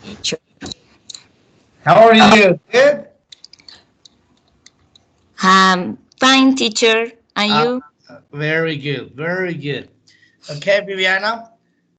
teacher. How are you? Good? Fine, teacher. And Uh, you? very good, very good. Okay, Viviana.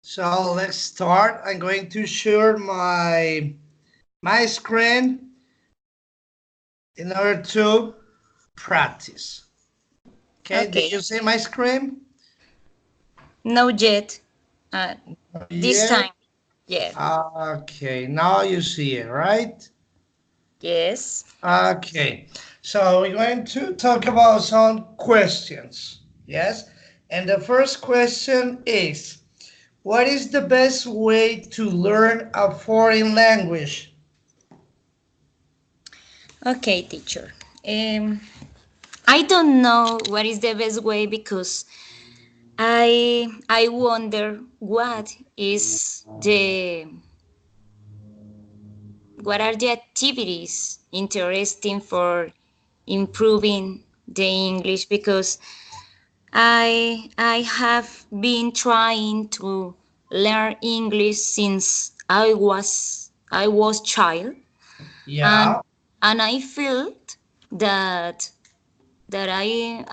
So let's start. I'm going to share my screen in order to practice. Okay, did Okay. you see my screen? No yet. Uh, this Yeah. time. Yeah. Okay, now you see it, right? Yes. Okay, so we're going to talk about some questions. Yes, and the first question is, what is the best way to learn a foreign language? Okay, teacher. Um, I don't know what is the best way because I wonder what are the activities interesting for improving the English because I have been trying to learn English since I was child, and Yeah, I felt that I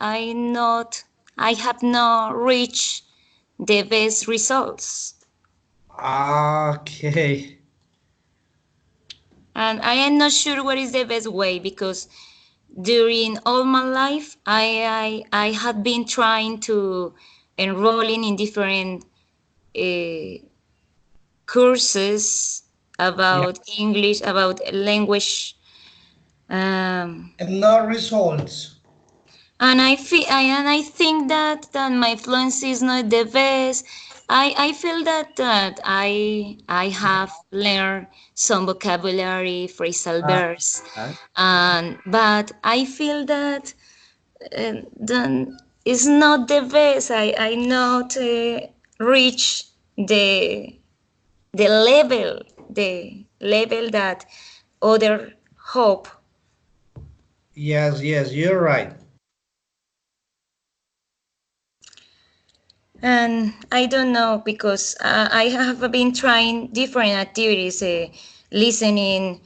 have not reached the best results, okay. and I am not sure what is the best way because during all my life I had been trying to enrolling in different uh, courses Yeah, about English, about language, um, and no results. and I think that my fluency is not the best. I feel that I have learned some vocabulary, phrasal Uh, verbs, and but I feel that then it's not the best. I not reach the the level that other hope. yes, yes, you're right. And I don't know because I have been trying different activities, listening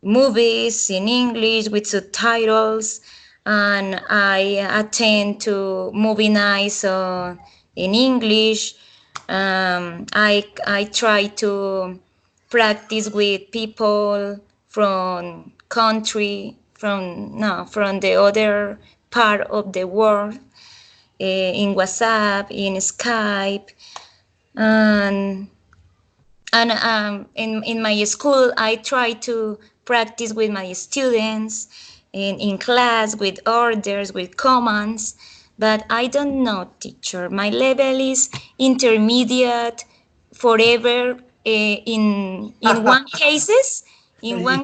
movies in English with subtitles, and I attend to movie nights in English. I try to practice with people from country from no from the other part of the world, in WhatsApp, in Skype, and in my school I try to practice with my students in class with orders with commands, but I don't know, teacher, my level is intermediate forever, in one cases, Yeah.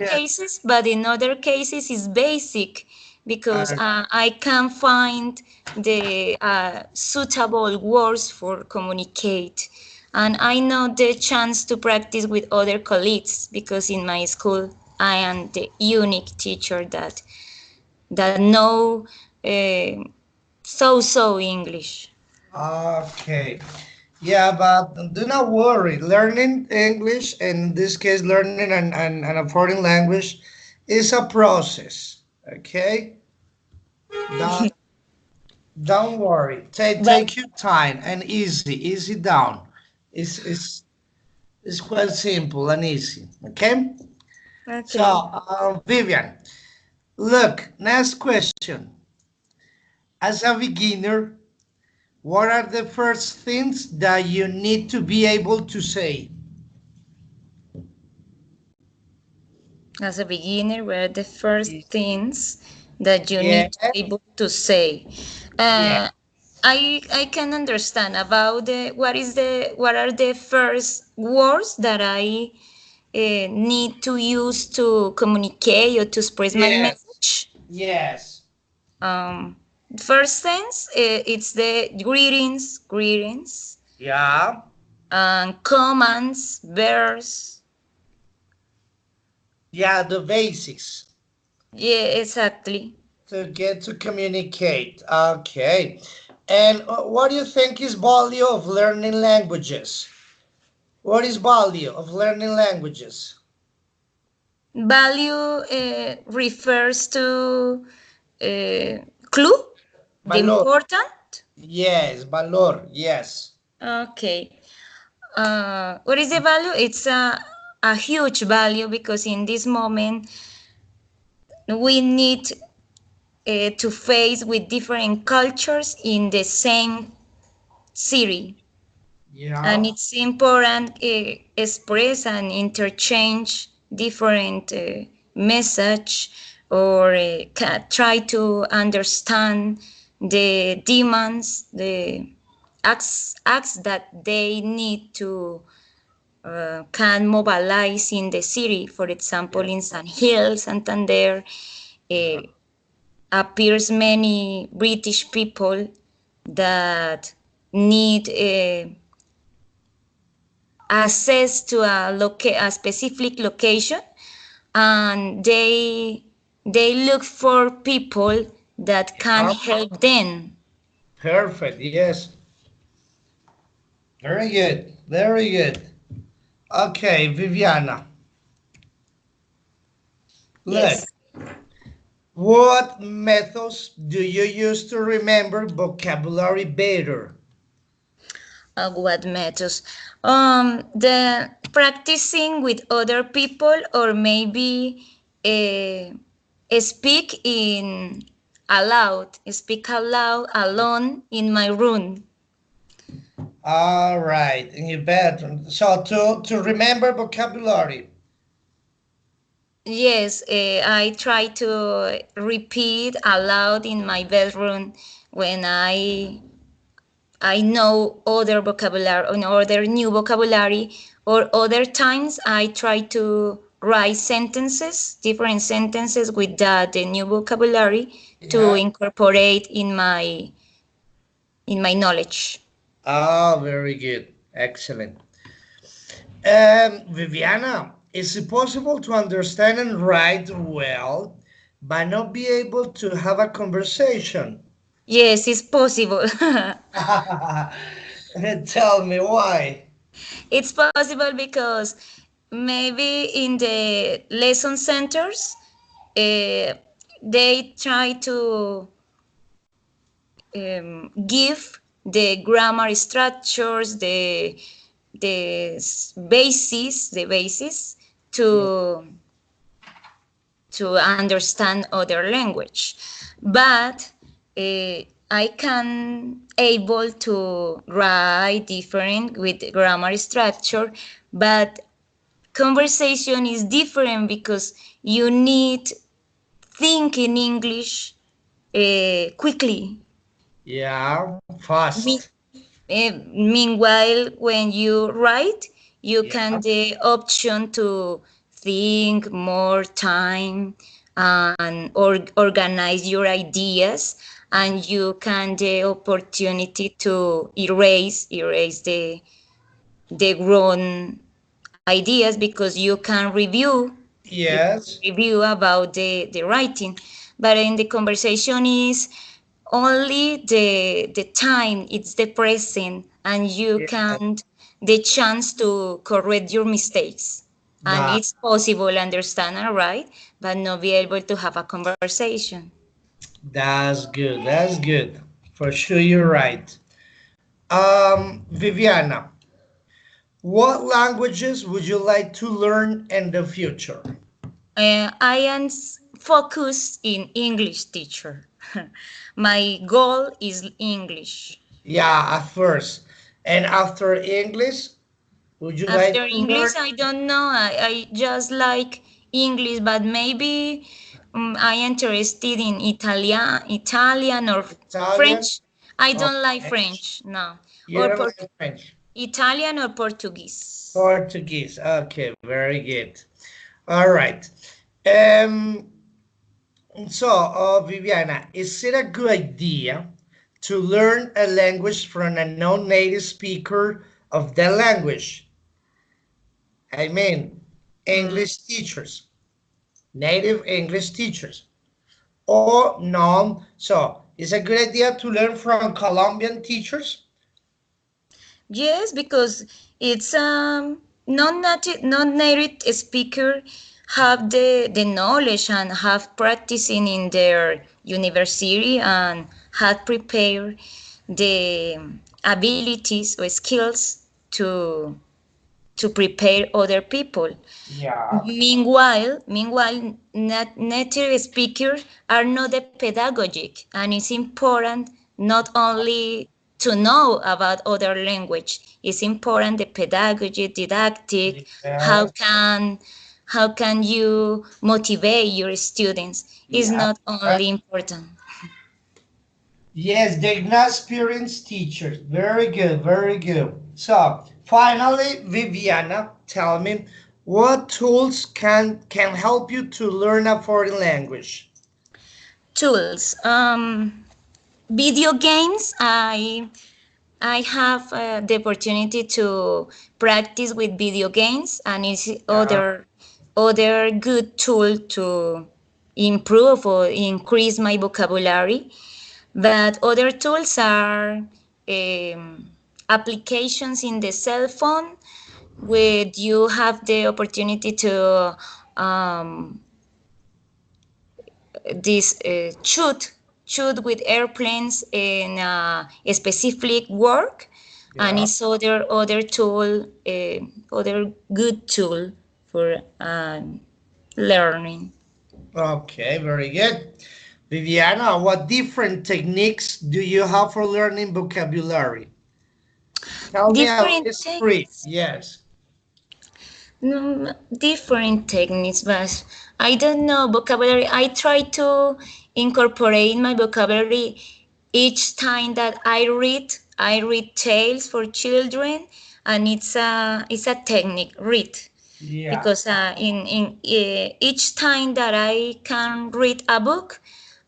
but in other cases is basic because Uh, I can find the suitable words for communicate, and I know the chance to practice with other colleagues because in my school I am the unique teacher that know uh, so English. okay. Yeah, but do not worry. Learning English, in this case, learning an a foreign language, is a process. Okay? Don't, don't worry. But Take your time and easy down. It's quite simple and easy. Okay? So, okay. Vivian, look, next question. As a beginner, what are the first things that you need to be able to say? As a beginner, what are the first things that you Yeah, need to be able to say? yeah, Uh, I can understand about what are the first words that I need to use to communicate or to express my yes, message. yes, Um, First sense, it's the greetings, yeah, and commands, verbs. yeah, the basics Yeah, exactly. to get to communicate. Okay. And what do you think is value of learning languages? What is value of learning languages? Value refers to clue, the Valor. important. Yes, valor. Yes. Okay. What is the value? It's a huge value because in this moment we need to face with different cultures in the same city, and Yeah. it's important express and interchange different message or try to understand the demands, the acts that they need to can mobilize in the city. For example, Yeah. in San Hill, Santander, uh, Yeah. appears many British people that need access to a specific location, and they look for people that can Yeah. help them. Perfect. Yes. Very good. Very good. Okay, Viviana. Look, Yes. what methods do you use to remember vocabulary better? What matters? The practicing with other people, or maybe speak aloud alone in my room. All right, in your bedroom. So to remember vocabulary. Yes, I try to repeat aloud in my bedroom when I know other vocabulary or other new vocabulary, or other times I try to write sentences, different sentences with the new vocabulary to Yeah. incorporate in my knowledge. Ah, very good. Excellent. Viviana, is it possible to understand and write well, but not be able to have a conversation? Yes, it's possible. Tell me why. It's possible because maybe in the lesson centers, uh, they try to give the grammar structures, the basis Yeah. to understand other language, but uh, I can able to write different with grammar structure, but conversation is different because you need think in English quickly. Yeah, Me- fast. Meanwhile, when you write, you Yeah. can the option to think more time and organize your ideas, and you can the opportunity to erase the wrong ideas because you can Yes. review about the writing, but in the conversation is only the time, it's the present, and you Yeah. can the chance to correct your mistakes, and That it's possible understand and write but not be able to have a conversation. that's good. That's good. For sure, you're right. Viviana, what languages would you like to learn in the future? I am focused in English teacher. My goal is English. Yeah, at first. And after English, would you like After to learn English, I don't know. I just like English, but maybe I interested in Italian or Italian French. I or don't like French? French, no. You Or don't like French. Italian or Portuguese. Portuguese. Okay, very good. All right. Um, Viviana, is it a good idea to learn a language from a non-native speaker of the language? I mean, Mm. English teachers, native English teachers, or non. So, is it a good idea to learn from Colombian teachers? Yes, because it's non-native speaker have the knowledge and have practicing in their university and have prepared the abilities or skills to to prepare other people. Yeah. Meanwhile, native speakers are not the pedagogic, and it's important not only to know about other language. It's important the pedagogy, didactic. How Yes. can how can you motivate your students? Is Yeah. not only important. Yes, the inexperienced teachers. Very good, very good. So finally, Viviana, tell me what tools can help you to learn a foreign language? Tools. Video games. I have the opportunity to practice with video games, and it's Yeah. other good tool to improve or increase my vocabulary. But other tools are applications in the cell phone where you have the opportunity to um, this shoot with airplanes in a specific work, and Yeah. it's other tool, other good tool for learning. Okay, very good. Viviana, what different techniques do you have for learning vocabulary? Tell me at Different least three. techniques. Yes. Different techniques, but I don't know vocabulary. I try to incorporate my vocabulary each time that I read tales for children, and it's a technique read, Yeah. because in each time that I can read a book,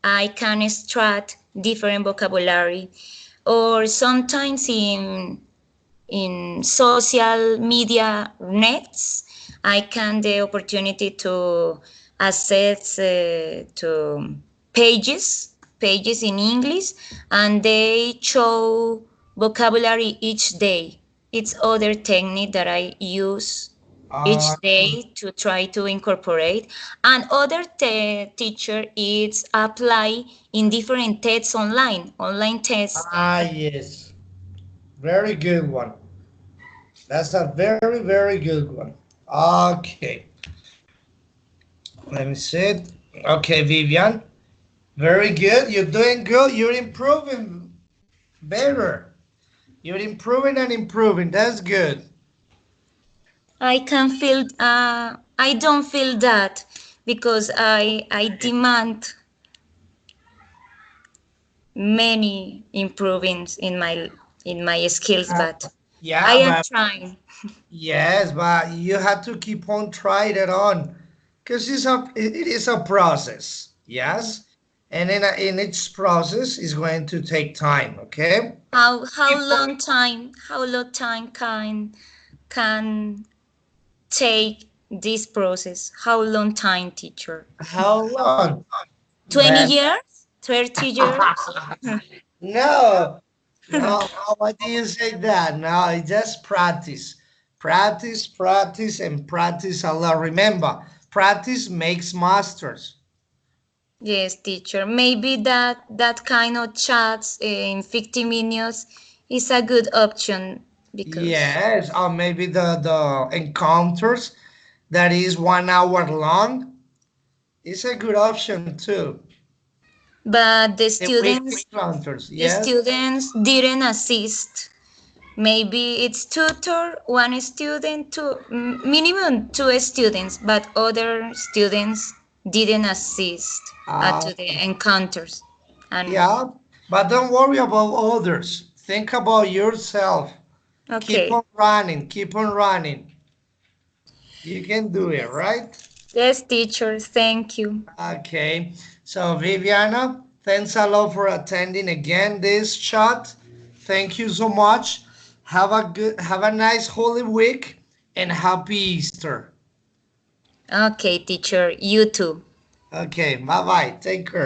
I can extract different vocabulary, or sometimes in social media nets, I can the opportunity to access to pages in English, and they show vocabulary each day. It's other technique that I use Uh, each day to try to incorporate, and other teacher is apply in different tests online tests. yes. Very good one. That's a very, very good one. Okay. Let me see it. Okay, Vivian. Very good. You're doing good. You're improving better. You're improving and improving. That's good. I don't feel that, because I demand many improvements in my skills, Uh, but I yeah, am but trying. yes, but you have to keep on trying it on, because it is a process. Yes, and in each process is going to take time. Okay. How Keep on. long time can take this process? How long time, teacher? How long? 20 Let years? 30 years? no, no. Why do you say that? No, it's just practice, practice, practice, and practice a lot. Remember, practice makes masters. Yes, teacher. Maybe that kind of chats in 50 minutes is a good option, because Yes, or maybe the encounters that is 1 hour long is a good option too. but the The weekly students encounters, the yes. students didn't assist. Maybe it's tutor, one student, minimum two students, but other students didn't assist Uh, to the encounters. And yeah, but don't worry about others. Think about yourself. Keep okay, on running, keep on running. You can do it, right? yes, teacher, thank you. Okay. So, Viviana, thanks a lot for attending again this chat. Thank you so much. Have a nice Holy Week and happy Easter. Okay, teacher, you too. Okay, bye bye. Take care.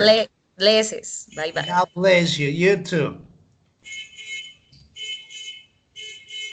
Blesses. Bye bye. God bless you. You too.